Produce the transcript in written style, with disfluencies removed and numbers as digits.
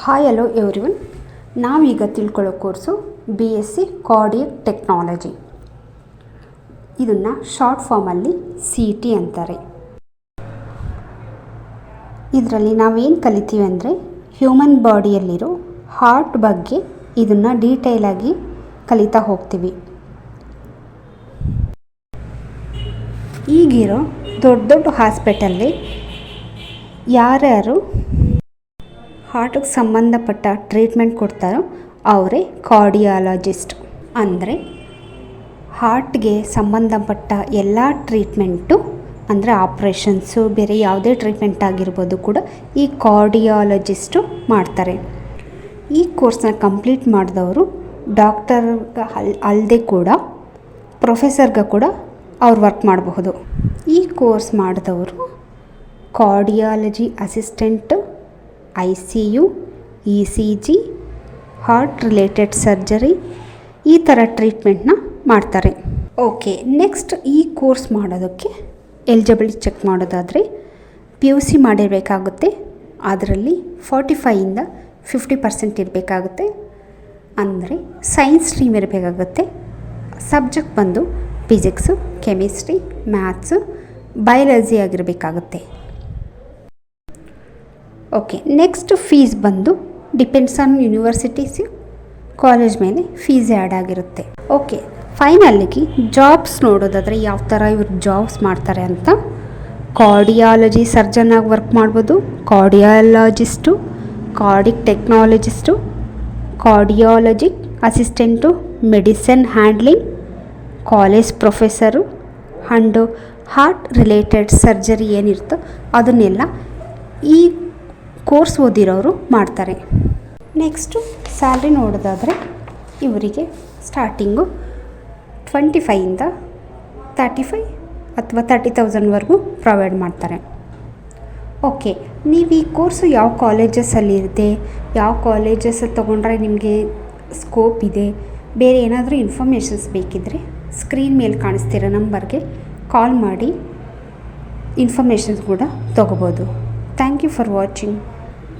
Hi hello everyone. ನಾವೀಗ ತಿಳ್ಕೊಳ್ಳೋ course BSc cardiac technology. ಇದನ್ನು ಶಾರ್ಟ್ ಫಾರ್ಮಲ್ಲಿ CT ಅಂತಾರೆ. ಇದರಲ್ಲಿ ನಾವೇನು ಕಲಿತೀವಿ ಅಂದರೆ ಹ್ಯೂಮನ್ ಬಾಡಿಯಲ್ಲಿರೋ ಹಾರ್ಟ್ ಬಗ್ಗೆ ಇದನ್ನು ಡೀಟೇಲಾಗಿ ಕಲಿತಾ ಹೋಗ್ತೀವಿ. ಈಗಿರೋ ದೊಡ್ಡ ದೊಡ್ಡ ಹಾಸ್ಪಿಟಲ್ಲಿ ಯಾರ್ಯಾರು ಹಾರ್ಟಿಗೆ ಸಂಬಂಧಪಟ್ಟ ಟ್ರೀಟ್ಮೆಂಟ್ ಕೊಡ್ತಾರೋ ಅವರೇ ಕಾರ್ಡಿಯಾಲಜಿಸ್ಟ್. ಅಂದರೆ ಹಾರ್ಟ್ಗೆ ಸಂಬಂಧಪಟ್ಟ ಎಲ್ಲ ಟ್ರೀಟ್ಮೆಂಟು ಅಂದರೆ ಆಪ್ರೇಷನ್ಸು ಬೇರೆ ಯಾವುದೇ ಟ್ರೀಟ್ಮೆಂಟ್ ಆಗಿರ್ಬೋದು ಕೂಡ ಈ ಕಾರ್ಡಿಯಾಲಜಿಸ್ಟು ಮಾಡ್ತಾರೆ. ಈ ಕೋರ್ಸ್ನ ಕಂಪ್ಲೀಟ್ ಮಾಡಿದವರು ಡಾಕ್ಟರ್ಗೆ ಅಲ್ಲದೆ ಕೂಡ ಪ್ರೊಫೆಸರ್ಗೆ ಕೂಡ ಅವ್ರು ವರ್ಕ್ ಮಾಡಬಹುದು. ಈ ಕೋರ್ಸ್ ಮಾಡಿದವರು cardiology assistant, ICU, ECG, heart related surgery ಈ ಥರ ಟ್ರೀಟ್ಮೆಂಟ್ನ ಮಾಡ್ತಾರೆ. ಓಕೆ, ನೆಕ್ಸ್ಟ್ ಈ ಕೋರ್ಸ್ ಮಾಡೋದಕ್ಕೆ ಎಲಿಜಿಬಿಲಿಟಿ ಚೆಕ್ ಮಾಡೋದಾದರೆ PUC ಮಾಡಿರಬೇಕಾಗುತ್ತೆ. ಅದರಲ್ಲಿ 45ಇಂದ 50% ಇರಬೇಕಾಗುತ್ತೆ. ಅಂದರೆ ಸೈನ್ಸ್ ಸ್ಟ್ರೀಮ್ ಇರಬೇಕಾಗುತ್ತೆ. ಸಬ್ಜೆಕ್ಟ್ ಬಂದು ಫಿಸಿಕ್ಸು, ಕೆಮಿಸ್ಟ್ರಿ, ಮ್ಯಾಥ್ಸು, ಬಯಾಲಜಿ ಆಗಿರಬೇಕಾಗುತ್ತೆ. ಓಕೆ, ನೆಕ್ಸ್ಟ್ ಫೀಸ್ ಬಂದು ಡಿಪೆಂಡ್ಸ್ ಆನ್ ಯೂನಿವರ್ಸಿಟೀಸು, ಕಾಲೇಜ್ ಮೇಲೆ ಫೀಸ್ ಆ್ಯಡ್ ಆಗಿರುತ್ತೆ. ಓಕೆ, ಫೈನಲ್ಲಿಗೆ ಜಾಬ್ಸ್ ನೋಡೋದಾದರೆ ಯಾವ ಥರ ಇವ್ರು ಜಾಬ್ಸ್ ಮಾಡ್ತಾರೆ ಅಂತ. ಕಾರ್ಡಿಯಾಲಜಿ ಸರ್ಜನಾಗಿ ವರ್ಕ್ ಮಾಡ್ಬೋದು, cardiologist, cardiac technologist, cardiology assistant, medicine handling, college professor and heart related surgery ಏನಿರುತ್ತೋ ಅದನ್ನೆಲ್ಲ ಈ ಕೋರ್ಸ್ ಓದಿರೋರು ಮಾಡ್ತಾರೆ. ನೆಕ್ಸ್ಟು ಸ್ಯಾಲ್ರಿ ನೋಡೋದಾದರೆ ಇವರಿಗೆ ಸ್ಟಾರ್ಟಿಂಗು 25ಇಂದ 35 ಅಥವಾ 30,000ವರೆಗೂ ಪ್ರೊವೈಡ್ ಮಾಡ್ತಾರೆ. ಓಕೆ, ನೀವು ಈ ಕೋರ್ಸು ಯಾವ ಕಾಲೇಜಸಲ್ಲಿರುತ್ತೆ, ಯಾವ ಕಾಲೇಜಸಲ್ಲಿ ತೊಗೊಂಡ್ರೆ ನಿಮಗೆ ಸ್ಕೋಪ್ ಇದೆ, ಬೇರೆ ಏನಾದರೂ ಇನ್ಫಾರ್ಮೇಷನ್ಸ್ ಬೇಕಿದ್ದರೆ ಸ್ಕ್ರೀನ್ ಮೇಲೆ ಕಾಣಿಸ್ತಿರೋ ನಂಬರ್ಗೆ ಕಾಲ್ ಮಾಡಿ ಇನ್ಫಾರ್ಮೇಷನ್ಸ್ ಕೂಡ ತೊಗೋಬೋದು. Thank you for watching.